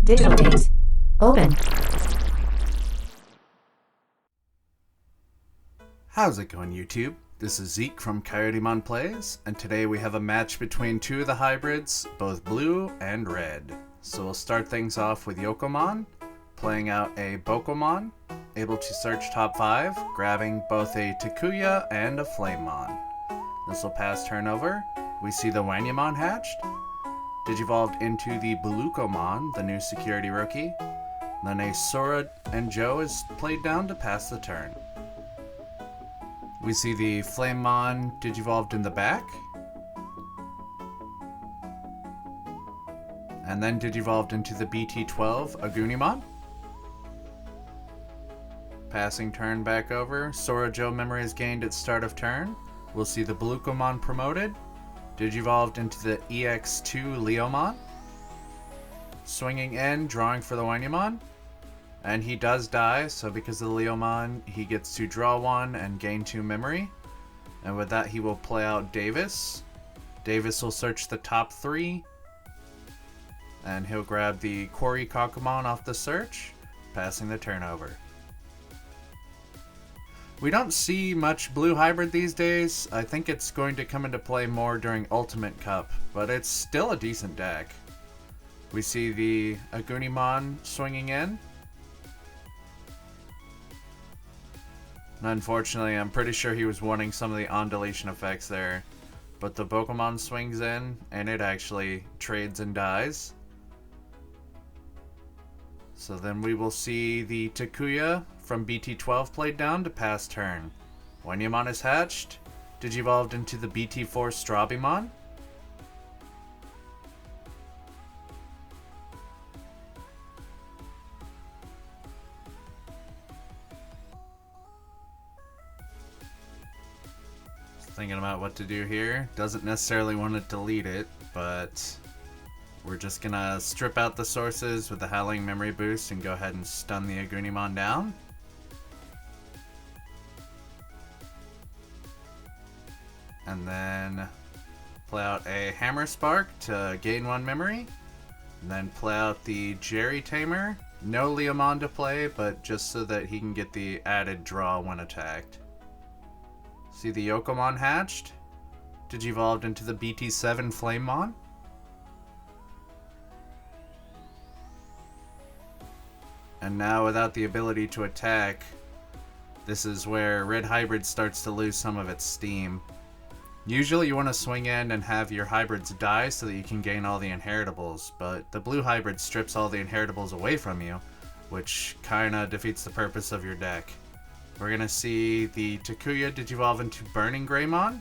Digital games. Open. How's it going, YouTube? This is Zeke from Coyotemon Plays, and today we have a match between two of the hybrids, both blue and red. So we'll start things off with Yokomon, playing out a Bokomon, able to search top 5, grabbing both a Takuya and a Flamemon. This will pass turnover. We see the Wanyamon hatched, digivolved into the Bulukomon, the new security rookie. Then a Sora and Joe is played down to pass the turn. We see the Flamemon digivolved in the back. And then digivolved into the BT12 Agunimon. Passing turn back over. Sora Joe memory is gained at start of turn. We'll see the Bulukomon promoted. Digivolved into the EX2 Leomon. Swinging in, drawing for the Wanyamon. And he does die, so because of the Leomon, he gets to draw 1 and gain 2 memory. And with that, he will play out Davis. Davis will search the top 3. And he'll grab the Kori Kakumon off the search, passing the turnover. We don't see much blue hybrid these days. I think it's going to come into play more during Ultimate Cup, but it's still a decent deck. We see the Agunimon swinging in. And unfortunately, I'm pretty sure he was wanting some of the on-deletion effects there. But the Pokemon swings in, and it actually trades and dies. So then we will see the Takuya from BT12 played down to pass turn. Wanyamon is hatched, digivolved into the BT4 Strabimon. Thinking about what to do here. Doesn't necessarily want to delete it, but we're just gonna strip out the sources with the Howling Memory Boost and go ahead and stun the Agunimon down. And then play out a Hammer Spark to gain 1 memory. And then play out the Jerry Tamer. No Leomon to play, but just so that he can get the added draw when attacked. See the Yokomon hatched, digivolved into the BT7 Flamemon. And now without the ability to attack, this is where Red Hybrid starts to lose some of its steam. Usually you want to swing in and have your hybrids die so that you can gain all the inheritables, but the blue hybrid strips all the inheritables away from you, which kinda defeats the purpose of your deck. We're going to see the Takuya digivolve into Burning Greymon.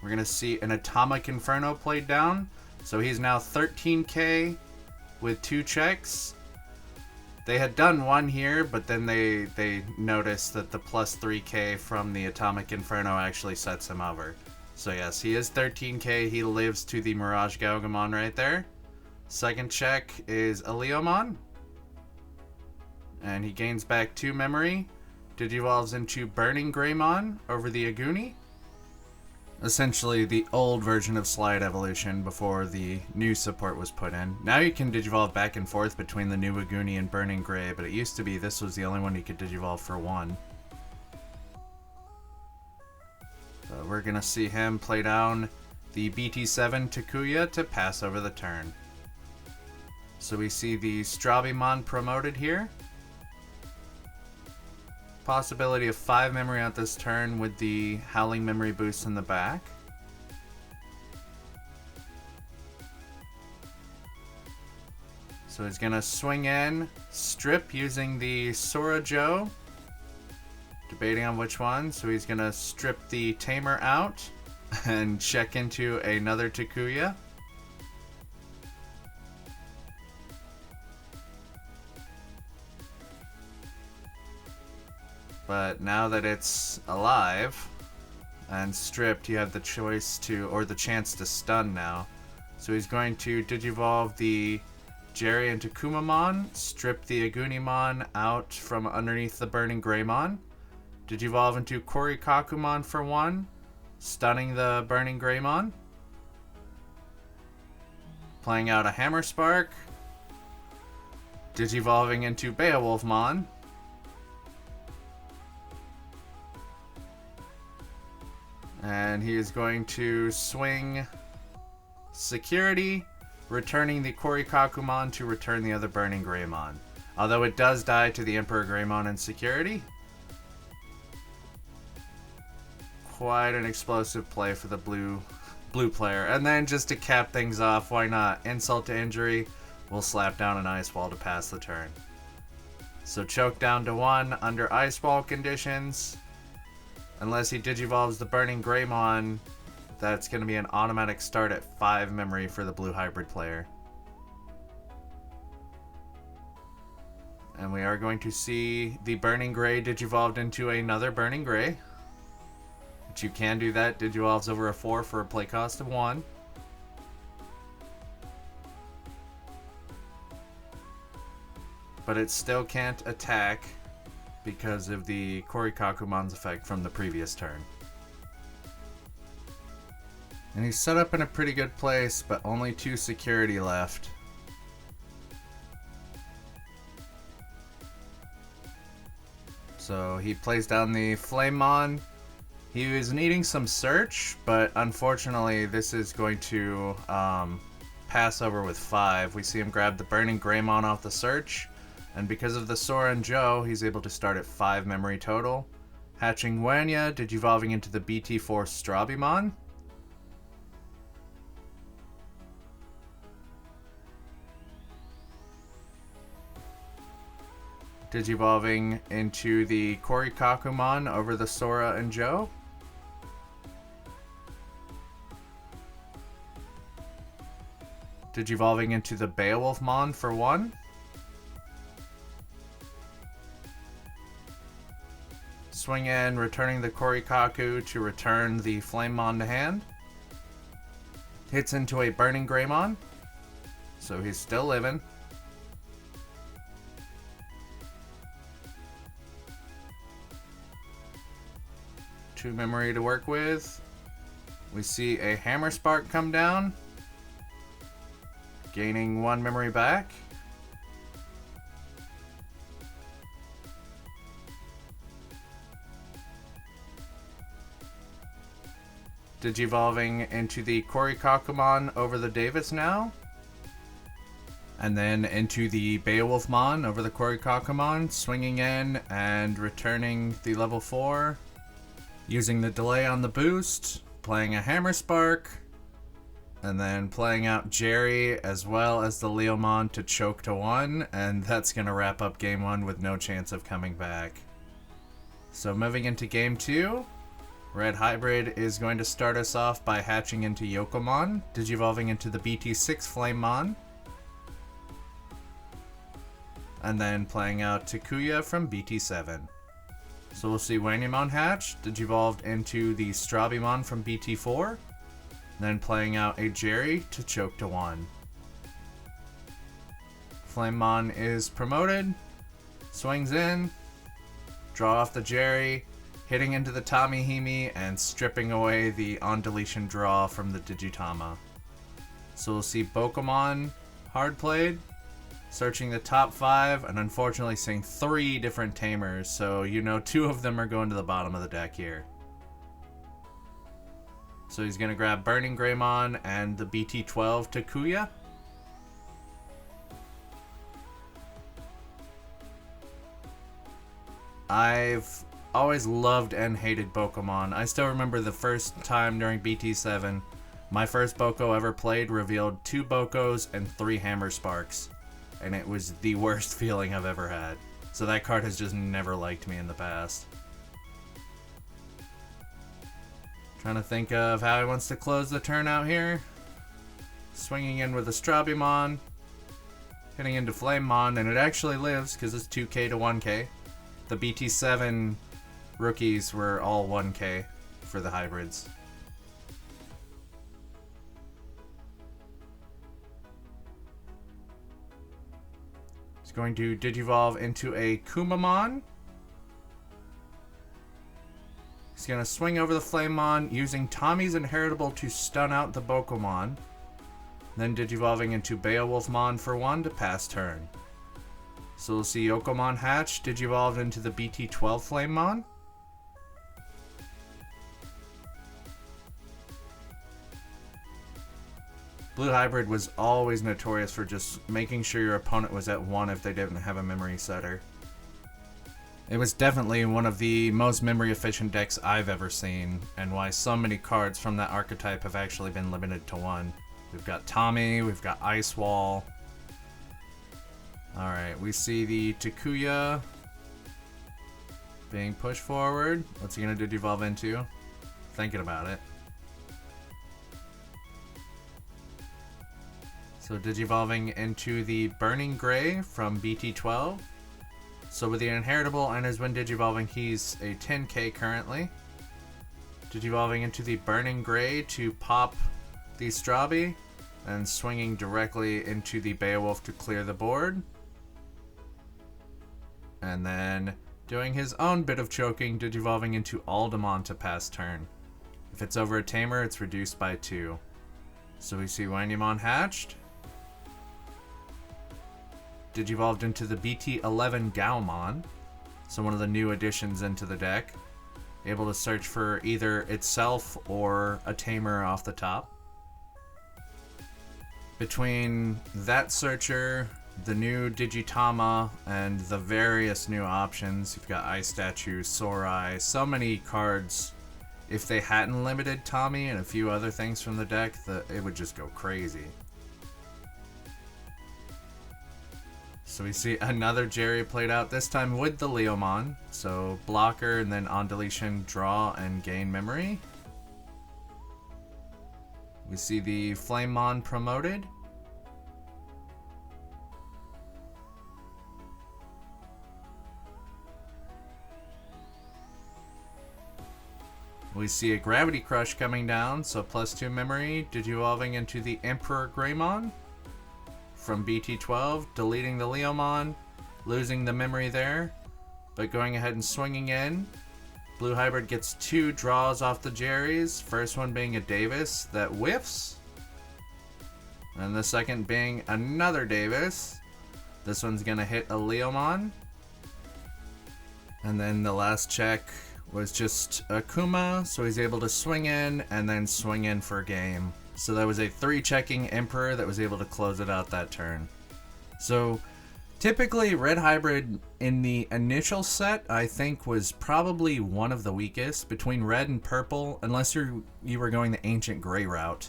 We're going to see an Atomic Inferno played down. So he's now 13k with 2 checks. They had done 1 here, but then they noticed that the plus 3k from the Atomic Inferno actually sets him over. So yes, he is 13k. He lives to the Mirage Gaugamon right there. Second check is a Leomon. And he gains back 2 memory. Digivolves into Burning Greymon over the Aguni. Essentially the old version of Slide Evolution before the new support was put in. Now you can digivolve back and forth between the new Aguni and Burning Grey, but it used to be this was the only one you could digivolve for 1. We're going to see him play down the BT7 Takuya to pass over the turn. So we see the Strabimon promoted here. Possibility of 5 memory at this turn with the Howling Memory Boost in the back. So he's gonna swing in, strip using the Sora Joe. Debating on which one, so he's gonna strip the Tamer out and check into another Takuya. But now that it's alive and stripped, you have the choice to, or the chance to stun now. So he's going to digivolve the Jerry into Kumamon, strip the Agunimon out from underneath the Burning Greymon, digivolve into Kori Kakumon for 1, stunning the Burning Greymon. Playing out a Hammer Spark. Digivolving into Beowulfmon. And he is going to swing Security, returning the Korikakumon to return the other Burning Greymon. Although it does die to the Emperor Greymon in Security. Quite an explosive play for the blue player. And then just to cap things off, why not? Insult to injury, we'll slap down an Ice Wall to pass the turn. So choke down to 1 under Ice Wall conditions. Unless he digivolves the Burning Greymon, that's going to be an automatic start at 5 memory for the blue hybrid player. And we are going to see the Burning Gray digivolved into another Burning Gray. But you can do that. Digivolves over a 4 for a play cost of 1. But it still can't attack because of the Korikakumon's effect from the previous turn. And he's set up in a pretty good place, but only 2 security left. So he plays down the Flamemon. He was needing some search, but unfortunately this is going to pass over with 5. We see him grab the Burning Greymon off the search. And because of the Sora and Joe, he's able to start at 5 memory total. Hatching Wanya, digivolving into the BT4 Strabimon. Digivolving into the Korikakumon over the Sora and Joe. Digivolving into the Beowulfmon for 1. Swing in, returning the Korikaku to return the Flamemon to hand. Hits into a Burning Greymon, so he's still living. Two memory to work with. We see a Hammer Spark come down, gaining 1 memory back. Digivolving into the Korikakumon over the Davis now. And then into the Beowulfmon over the Korikakumon, swinging in and returning the level 4. Using the delay on the boost, playing a Hammer Spark, and then playing out Jerry as well as the Leomon to choke to 1, and that's going to wrap up game 1 with no chance of coming back. So moving into game 2. Red Hybrid is going to start us off by hatching into Yokomon, digivolving into the BT6 Flamemon, and then playing out Takuya from BT7. So we'll see Wanyamon hatch, digivolved into the Strabimon from BT4, then playing out a Jerry to choke to 1. Flamemon is promoted, swings in, draw off the Jerry, hitting into the Tamihimi and stripping away the on deletion draw from the Digitama. So we'll see Bokomon hard played, searching the top 5, and unfortunately seeing 3 different Tamers, so you know 2 of them are going to the bottom of the deck here. So he's going to grab Burning Greymon and the BT12 Takuya. I've always loved and hated Bokomon. I still remember the first time during BT7, my first Boko ever played revealed 2 Bokos and 3 Hammer Sparks. And it was the worst feeling I've ever had. So that card has just never liked me in the past. Trying to think of how he wants to close the turn out here. Swinging in with a Strabimon. Hitting into Flamemon, and it actually lives because it's 2k to 1k. The BT7 rookies were all 1k for the hybrids. He's going to Digivolve into a Kumamon. He's going to swing over the Flamemon using Tommy's Inheritable to stun out the Bokomon. Then Digivolving into Beowulfmon for 1 to pass turn. So we'll see Yokomon hatch, Digivolved into the BT12 Flamemon. Blue Hybrid was always notorious for just making sure your opponent was at 1 if they didn't have a memory setter. It was definitely one of the most memory efficient decks I've ever seen, and why so many cards from that archetype have actually been limited to 1. We've got Tommy, we've got Ice Wall. Alright, we see the Takuya being pushed forward. What's he gonna Digivolve into? Thinking about it. So Digivolving into the Burning Gray from BT12. So with the Inheritable and his Wind Digivolving, he's a 10k currently. Digivolving into the Burning Gray to pop the Strabi, and swinging directly into the Beowulf to clear the board. And then doing his own bit of choking, Digivolving into Aldemon to pass turn. If it's over a Tamer, it's reduced by 2. So we see Wanyamon hatched. Digivolved into the BT11 Gaomon, so one of the new additions into the deck. Able to search for either itself or a Tamer off the top. Between that searcher, the new Digitama, and the various new options, you've got Ice Statue, Sorai, so many cards. If they hadn't limited Tommy and a few other things from the deck, it would just go crazy. So we see another Jerry played out, this time with the Leomon. So blocker, and then on deletion, draw and gain memory. We see the Flamemon promoted. We see a Gravity Crush coming down, so +2 memory, Digivolving into the Emperor Greymon from BT12, deleting the Leomon, losing the memory there, but going ahead and swinging in. Blue Hybrid gets 2 draws off the Jerrys, first one being a Davis that whiffs, and the second being another Davis. This one's gonna hit a Leomon, and then the last check was just Akuma, so he's able to swing in and then swing in for game. So that was a 3-checking Emperor that was able to close it out that turn. So typically Red Hybrid in the initial set, I think, was probably one of the weakest between Red and Purple, unless you were going the Ancient Gray route.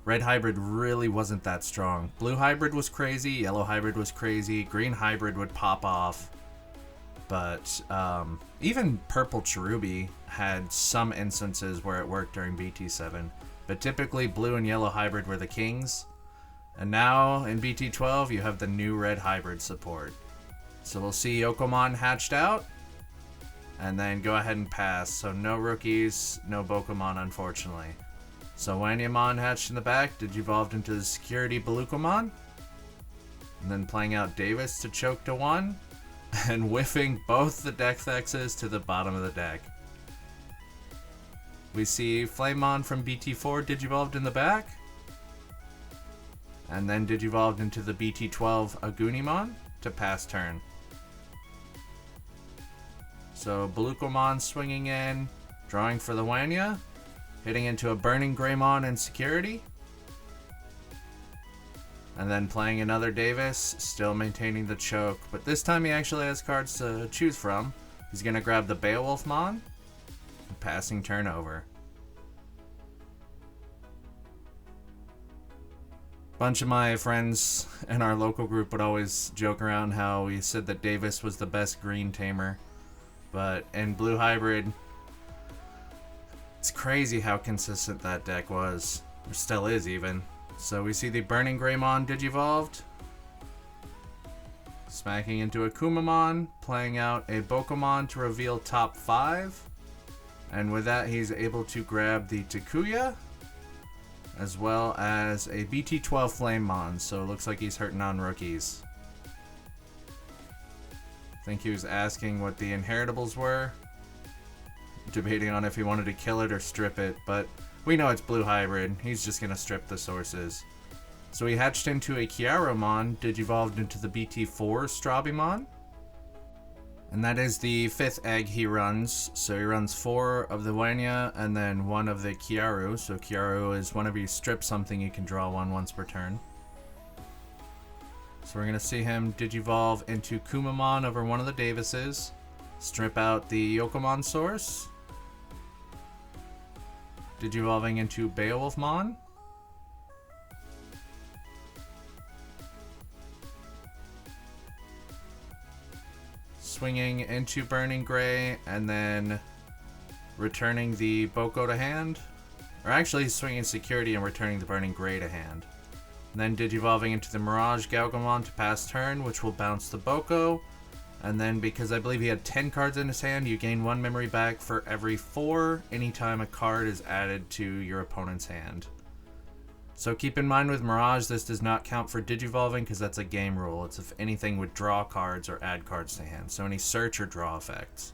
Red Hybrid really wasn't that strong. Blue Hybrid was crazy, Yellow Hybrid was crazy, Green Hybrid would pop off. But even Purple Cherubi had some instances where it worked during BT7. But typically Blue and Yellow Hybrid were the kings. And now in BT12 you have the new Red Hybrid support. So we'll see Yokomon hatched out. And then go ahead and pass. So no rookies, no Bokomon unfortunately. So Wanyamon hatched in the back, Digivolved into the Security Belukomon. And then playing out Davis to choke to 1. And whiffing both the Decklists to the bottom of the deck. We see Flamemon from BT4 Digivolved in the back. And then Digivolved into the BT12 Agunimon to pass turn. So Belukomon swinging in, drawing for the Wanya, hitting into a Burning Greymon in security. And then playing another Davis, still maintaining the choke, but this time he actually has cards to choose from. He's going to grab the Beowulfmon, passing turn over. Bunch of my friends in our local group would always joke around how we said that Davis was the best green tamer, but in Blue Hybrid, it's crazy how consistent that deck was, or still is even. So we see the Burning Greymon Digivolved, smacking into a Kumamon, playing out a Bokomon to reveal top 5. And with that, he's able to grab the Takuya, as well as a BT12 Flamemon, so it looks like he's hurting on rookies. I think he was asking what the inheritables were, debating on if he wanted to kill it or strip it, but we know it's Blue Hybrid. He's just going to strip the sources. So he hatched into a Kyaromon, Digivolved into the BT4 Strabimon. And that is the 5th egg he runs. So he runs 4 of the Wanya and then 1 of the Kyaru. So Kyaru is whenever you strip something, you can draw 1 once per turn. So we're going to see him Digivolve into Kumamon over one of the Davises. Strip out the Yokomon source. Digivolving into Beowulfmon. Swinging into Burning Gray, and then returning the Boko to hand. Or actually swinging Security and returning the Burning Gray to hand. And then Digivolving into the Mirage Galgamon to pass turn, which will bounce the Boko. And then because I believe he had 10 cards in his hand, you gain 1 memory back for every 4 anytime a card is added to your opponent's hand. So keep in mind with Mirage, this does not count for Digivolving because that's a game rule. It's if anything would draw cards or add cards to hand. So any search or draw effects.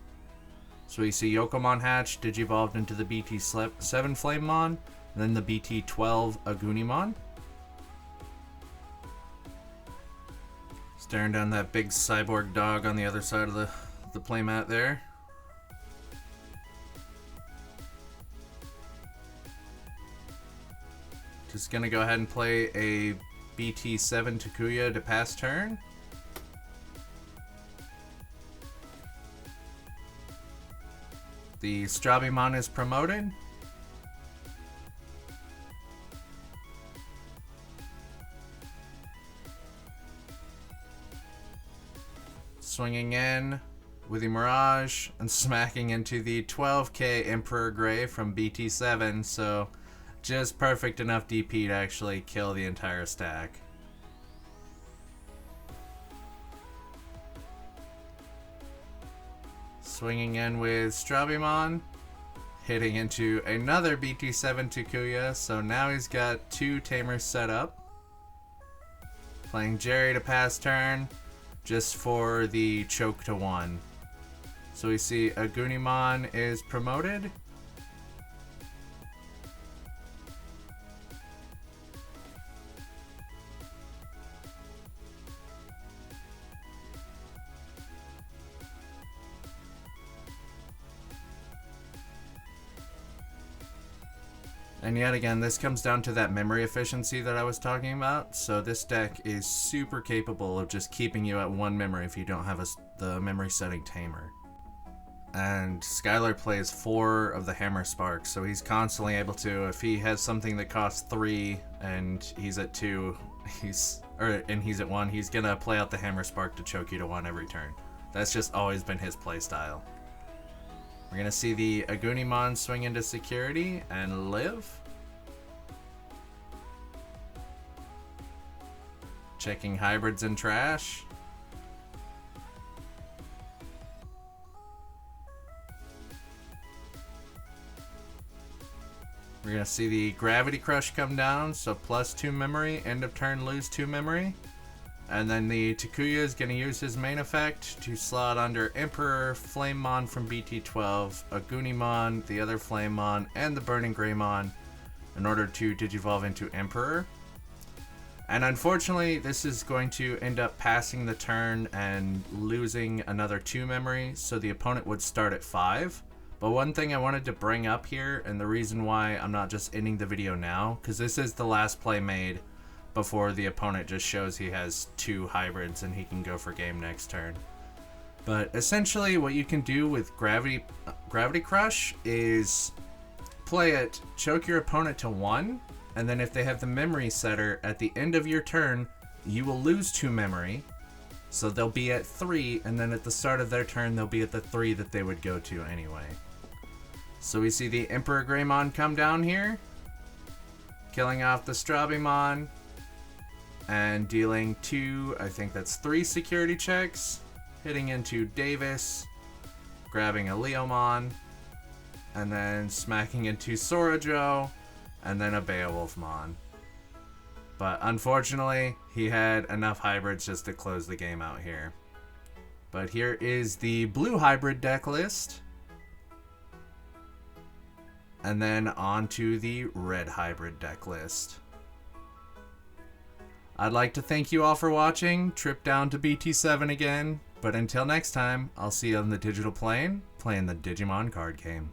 So we see Yokomon hatch, Digivolved into the BT7 Flamemon, and then the BT12 Agunimon. Staring down that big cyborg dog on the other side of the playmat there. Just gonna go ahead and play a BT7 Takuya to pass turn. The Strabimon is promoted. Swinging in with the Mirage and smacking into the 12k Emperor Gray from BT7, so just perfect enough DP to actually kill the entire stack. Swinging in with Strabimon, hitting into another BT7 Takuya, so now he's got 2 Tamers set up. Playing Jerry to pass turn, just for the choke to 1. So we see Agunimon is promoted. And yet again, this comes down to that memory efficiency that I was talking about. So this deck is super capable of just keeping you at 1 memory if you don't have the memory setting Tamer. And Skylar plays 4 of the Hammer Sparks, so he's constantly able to, if he has something that costs 3 and he's at 2, he's at 1, he's gonna play out the Hammer Spark to choke you to 1 every turn. That's just always been his playstyle. We're gonna see the Agunimon swing into Security and live. Checking hybrids and trash. We're gonna see the Gravity Crush come down, so plus 2 memory, end of turn lose 2 memory. And then the Takuya is going to use his main effect to slot under Emperor, Flamemon from BT12, Agunimon, the other Flamemon, and the Burning Greymon in order to Digivolve into Emperor. And unfortunately, this is going to end up passing the turn and losing another 2 memory, so the opponent would start at 5. But one thing I wanted to bring up here, and the reason why I'm not just ending the video now, because this is the last play made before the opponent just shows he has 2 hybrids and he can go for game next turn. But essentially what you can do with Gravity Crush is play it, choke your opponent to 1, and then if they have the memory setter at the end of your turn, you will lose 2 memory. So they'll be at 3, and then at the start of their turn, they'll be at the 3 that they would go to anyway. So we see the Emperor Greymon come down here, killing off the Strabimon, and dealing 2, I think that's 3 security checks, hitting into Davis, grabbing a Leomon, and then smacking into Sorajo, and then a Beowulfmon. But unfortunately, he had enough hybrids just to close the game out here. But here is the blue hybrid deck list. And then on to the red hybrid deck list. I'd like to thank you all for watching. Trip down to BT7 again. But until next time, I'll see you on the digital plane, playing the Digimon card game.